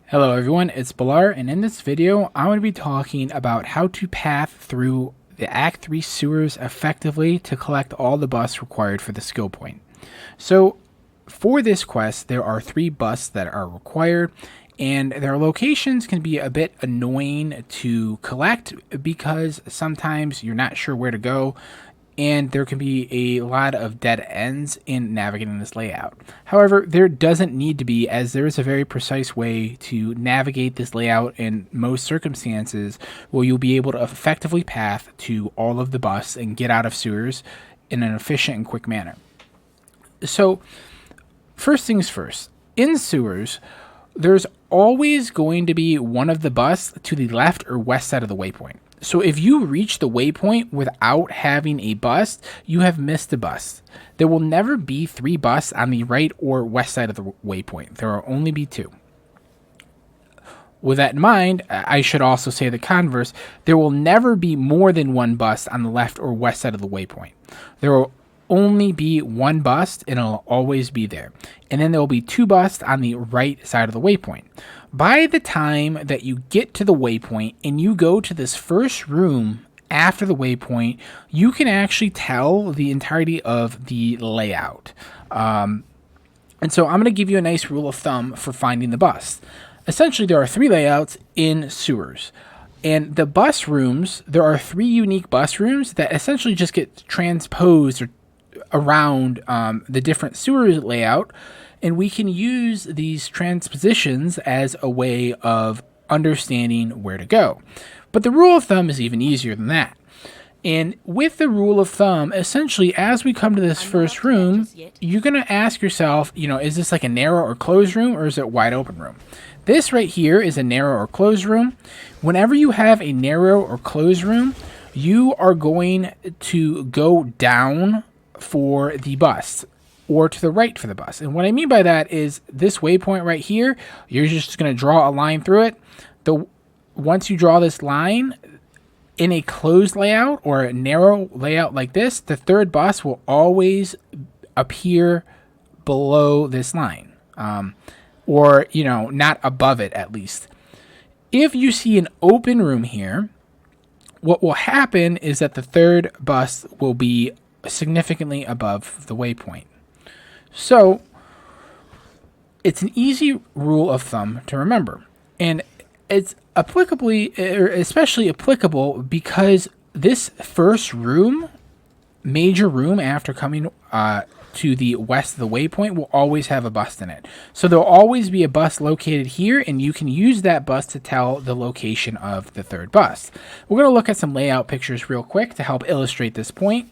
Hello everyone, it's Balar, and in this video I'm going to be talking about how to path through the Act 3 sewers effectively to collect all the busts required for the skill point. So for this quest there are 3 busts that are required, and their locations can be a bit annoying to collect because sometimes you're not sure where to go and there can be a lot of dead ends in navigating this layout. However, there doesn't need to be, as there is a very precise way to navigate this layout in most circumstances where you'll be able to effectively path to all of the busts and get out of sewers in an efficient and quick manner. So, first things first, in sewers, there's always going to be one of the busts to the left or west side of the waypoint. So if you reach the waypoint without having a bust, you have missed a bust. There will never be 3 busts on the right or west side of the waypoint. There will only be 2. With that in mind, I should also say the converse. There will never be more than 1 bust on the left or west side of the waypoint. There will only be 1 bust, and it'll always be there. And then there will be 2 busts on the right side of the waypoint. By the time that you get to the waypoint and you go to this first room after the waypoint, you can actually tell the entirety of the layout. And so I'm going to give you a nice rule of thumb for finding the bust. Essentially, there are 3 layouts in sewers. And the bus rooms, there are 3 unique bus rooms that essentially just get transposed around the different sewer layout, and we can use these transpositions as a way of understanding where to go. But the rule of thumb is even easier than that. And with the rule of thumb, essentially, as we come to this first room, you're going to ask yourself, is this like a narrow or closed room, or is it a wide open room? This right here is a narrow or closed room. Whenever you have a narrow or closed room, you are going to go down for the bust or to the right for the bust. And what I mean by that is this waypoint right here, you're just going to draw a line through it. Once you draw this line in a closed layout or a narrow layout like this, the third bust will always appear below this line, or not above it at least. If you see an open room here, what will happen is that the third bust will be significantly above the waypoint. So it's an easy rule of thumb to remember, and it's especially applicable because this first room, major room after coming to the west of the waypoint, will always have a bust in it. So there'll always be a bust located here, and you can use that bust to tell the location of the third bust. We're going to look at some layout pictures real quick to help illustrate this point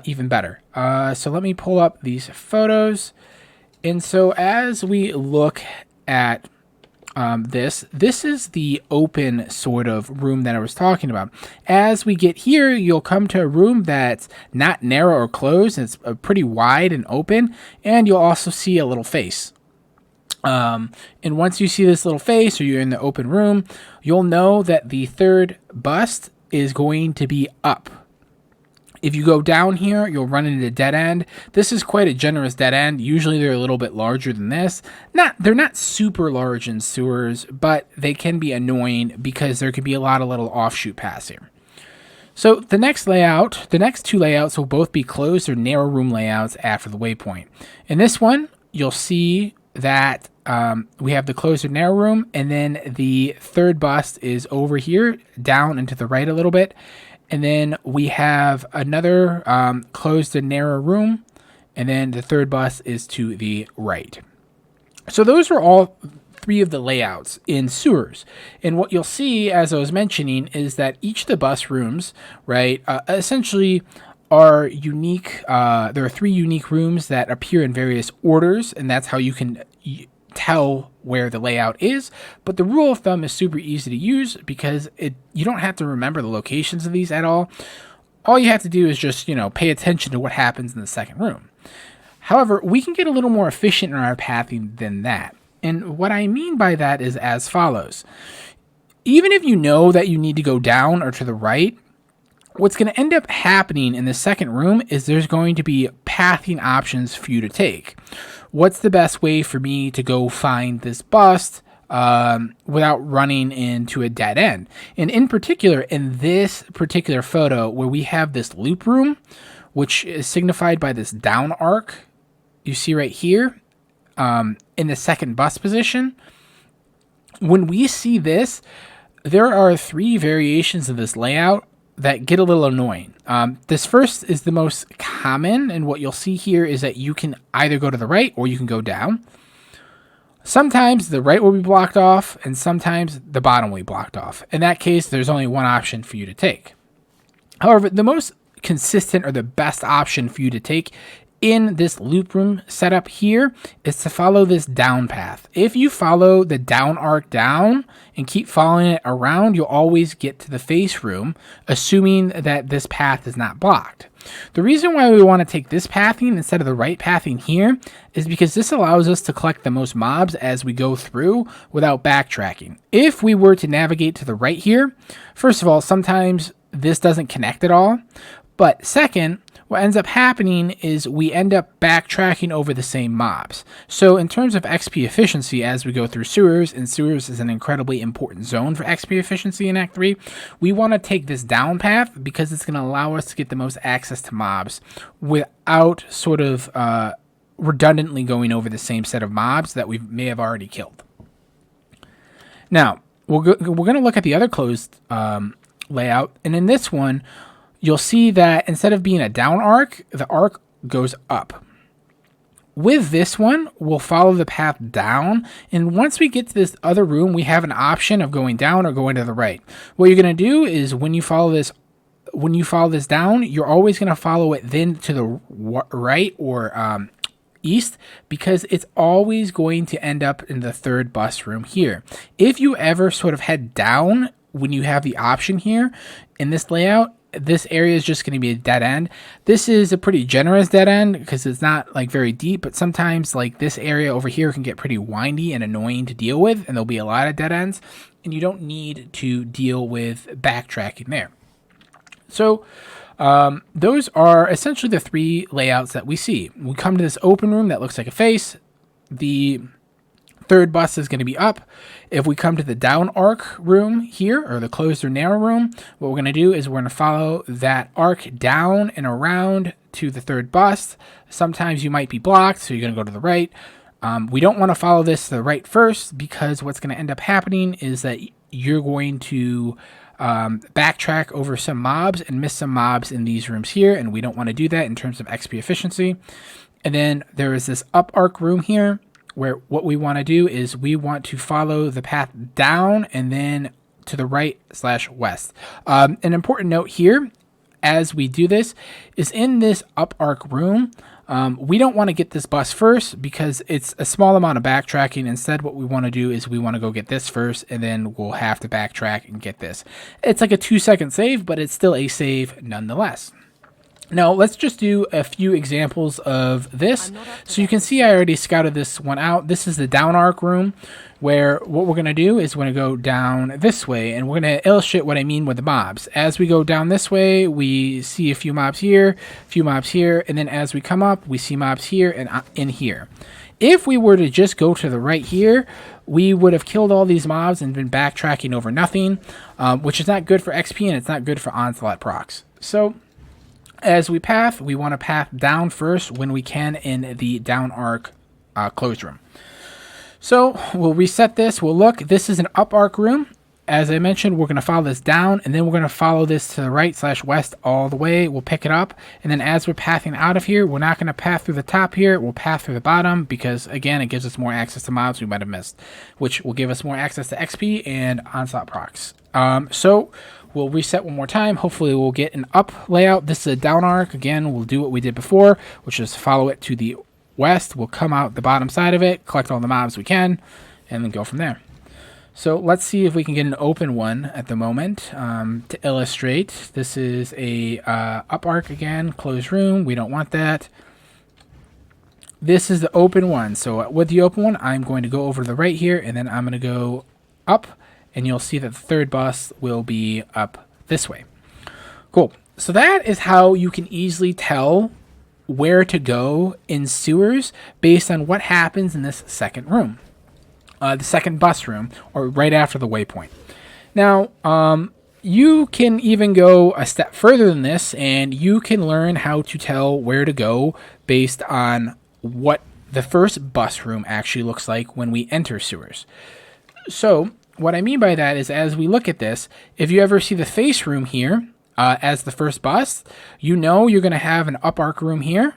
even better. So let me pull up these photos. And so as we look at this is the open sort of room that I was talking about. As we get here, you'll come to a room that's not narrow or closed. It's pretty wide and open, and you'll also see a little face. And once you see this little face, or you're in the open room, you'll know that the third bust is going to be up. If you go down here, you'll run into a dead end. This is quite a generous dead end. Usually they're a little bit larger than this. They're not super large in sewers, but they can be annoying because there can be a lot of little offshoot paths here. So the next 2 layouts will both be closed or narrow room layouts after the waypoint. In this one, you'll see that we have the closed or narrow room, and then the third bust is over here, down and to the right a little bit. And then we have another closed and narrow room, and then the third bus is to the right. So those are all 3 of the layouts in sewers. And what you'll see, as I was mentioning, is that each of the bus rooms, right, essentially are unique. There are 3 unique rooms that appear in various orders, and that's how you can tell where the layout is. But the rule of thumb is super easy to use because you don't have to remember the locations of these at all. All you have to do is just pay attention to what happens in the second room. However, we can get a little more efficient in our pathing than that. And what I mean by that is as follows. Even if you know that you need to go down or to the right, what's going to end up happening in the second room is there's going to be pathing options for you to take. What's the best way for me to go find this bust without running into a dead end. And in particular, in this particular photo where we have this loop room, which is signified by this down arc you see right here in the second bus position, when we see this, there are 3 variations of this layout that get a little annoying. This first is the most common, and what you'll see here is that you can either go to the right or you can go down. Sometimes the right will be blocked off, and sometimes the bottom will be blocked off. In that case, there's only one option for you to take. However, the most consistent or the best option for you to take in this loop room setup here is to follow this down path. If you follow the down arc down and keep following it around, you'll always get to the face room, assuming that this path is not blocked. The reason why we want to take this pathing instead of the right pathing here is because this allows us to collect the most mobs as we go through without backtracking. If we were to navigate to the right here, first of all, sometimes this doesn't connect at all. But second, what ends up happening is we end up backtracking over the same mobs. So in terms of XP efficiency as we go through sewers, and sewers is an incredibly important zone for XP efficiency in Act 3, we want to take this down path because it's going to allow us to get the most access to mobs without sort of redundantly going over the same set of mobs that we may have already killed. Now, we're going to look at the other closed layout, and in this one, you'll see that instead of being a down arc, the arc goes up. With this one, we'll follow the path down, and once we get to this other room, we have an option of going down or going to the right. What you're going to do is when you follow this down, you're always going to follow it then to the right or east, because it's always going to end up in the third bus room here. If you ever sort of head down when you have the option here in this layout, this area is just going to be a dead end. This is a pretty generous dead end because it's not like very deep, but sometimes like this area over here can get pretty windy and annoying to deal with, and there'll be a lot of dead ends, and you don't need to deal with backtracking there. So those are essentially the 3 layouts that we see. We come to this open room that looks like a face. The third bus is going to be up. If we come to the down arc room here, or the closed or narrow room, what we're going to do is we're going to follow that arc down and around to the third bus. Sometimes you might be blocked, so you're going to go to the right. We don't want to follow this to the right first, because what's going to end up happening is that you're going to backtrack over some mobs and miss some mobs in these rooms here, and we don't want to do that in terms of XP efficiency. And then there is this up arc room here, where what we want to do is we want to follow the path down and then to the right/west. An important note here as we do this is in this up arc room, we don't want to get this bus first because it's a small amount of backtracking. Instead, what we want to do is we want to go get this first, and then we'll have to backtrack and get this. It's like a 2-second save, but it's still a save nonetheless. Now, let's just do a few examples of this. So you can see I already scouted this one out. This is the down arc room, where what we're going to do is we're going to go down this way, and we're going to illustrate what I mean with the mobs. As we go down this way, we see a few mobs here, and then as we come up, we see mobs here and in here. If we were to just go to the right here, we would have killed all these mobs and been backtracking over nothing, which is not good for XP, and it's not good for Onslaught procs. So as we path, we want to path down first when we can in the down arc closed room. So we'll reset this. We'll look. This is an up arc room. As I mentioned, we're going to follow this down, and then we're going to follow this to the right/west all the way. We'll pick it up, and then as we're pathing out of here, we're not going to path through the top here. We'll path through the bottom because, again, it gives us more access to mobs we might have missed, which will give us more access to XP and Onslaught procs. So we'll reset one more time. Hopefully we'll get an up layout. This is a down arc. Again, we'll do what we did before, which is follow it to the west. We'll come out the bottom side of it, collect all the mobs we can, and then go from there. So let's see if we can get an open one at the moment to illustrate. This is a up arc again, closed room. We don't want that. This is the open one. So with the open one, I'm going to go over to the right here, and then I'm going to go up, and you'll see that the third bus will be up this way. Cool. So that is how you can easily tell where to go in sewers based on what happens in this second room. the second bus room, or right after the waypoint. Now, you can even go a step further than this, and you can learn how to tell where to go based on what the first bus room actually looks like when we enter sewers. So, what I mean by that is, as we look at this, if you ever see the face room here as the first bus, you know you're going to have an up arc room here,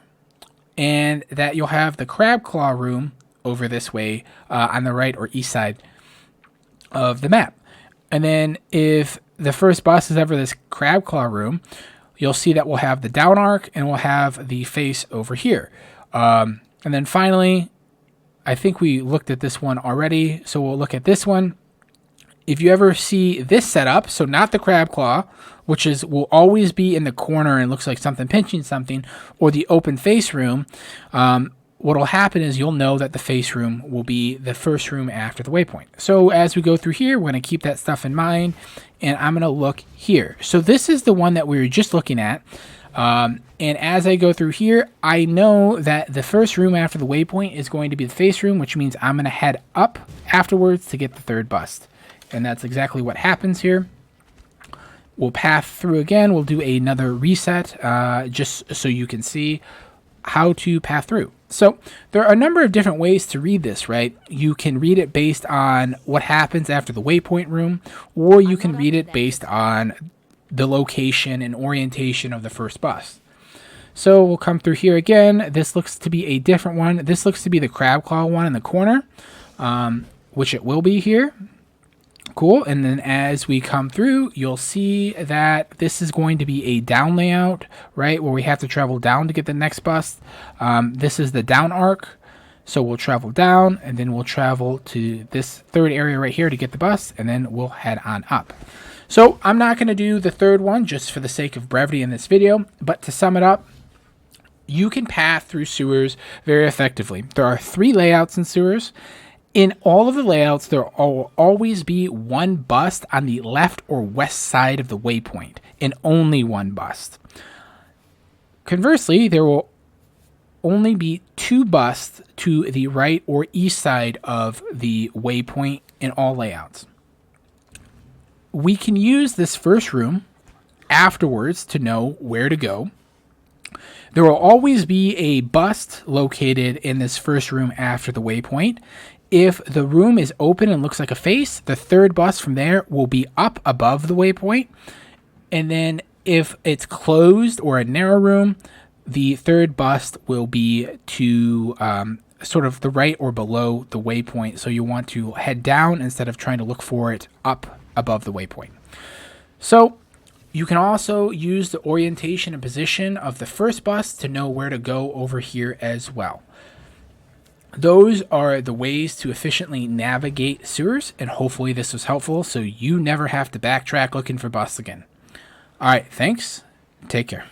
and that you'll have the crab claw room over this way on the right or east side of the map. And then if the first bus is ever this crab claw room, you'll see that we'll have the down arc and we'll have the face over here. And then finally, I think we looked at this one already, so we'll look at this one. If you ever see this setup, so not the crab claw, which will always be in the corner and looks like something pinching something, or the open face room, what will happen is you'll know that the face room will be the first room after the waypoint. So as we go through here, we're going to keep that stuff in mind, and I'm going to look here. So this is the one that we were just looking at. And as I go through here, I know that the first room after the waypoint is going to be the face room, which means I'm going to head up afterwards to get the third bust. And that's exactly what happens here. We'll path through again. We'll do another reset just so you can see how to path through. So there are a number of different ways to read this, right? You can read it based on what happens after the waypoint room, or you can read it based on the location and orientation of the first bus. So we'll come through here again. This looks to be a different one. This looks to be the crab claw one in the corner, which it will be here. Cool. And then as we come through, you'll see that this is going to be a down layout, right, where we have to travel down to get the next bus. This is the down arc. So we'll travel down, and then we'll travel to this third area right here to get the bus, and then we'll head on up. So I'm not going to do the third one just for the sake of brevity in this video, but to sum it up, you can path through sewers very effectively. There are 3 layouts in sewers. In all of the layouts, there will always be one bust on the left or west side of the waypoint, and only one bust. Conversely, there will only be 2 busts to the right or east side of the waypoint in all layouts. We can use this first room afterwards to know where to go. There will always be a bust located in this first room after the waypoint. If the room is open and looks like a face, the third bust from there will be up above the waypoint. And then if it's closed or a narrow room, the third bust will be to sort of the right or below the waypoint. So you want to head down instead of trying to look for it up above the waypoint. So you can also use the orientation and position of the first bust to know where to go over here as well. Those are the ways to efficiently navigate sewers, and hopefully this was helpful so you never have to backtrack looking for busts again. All right, thanks. Take care.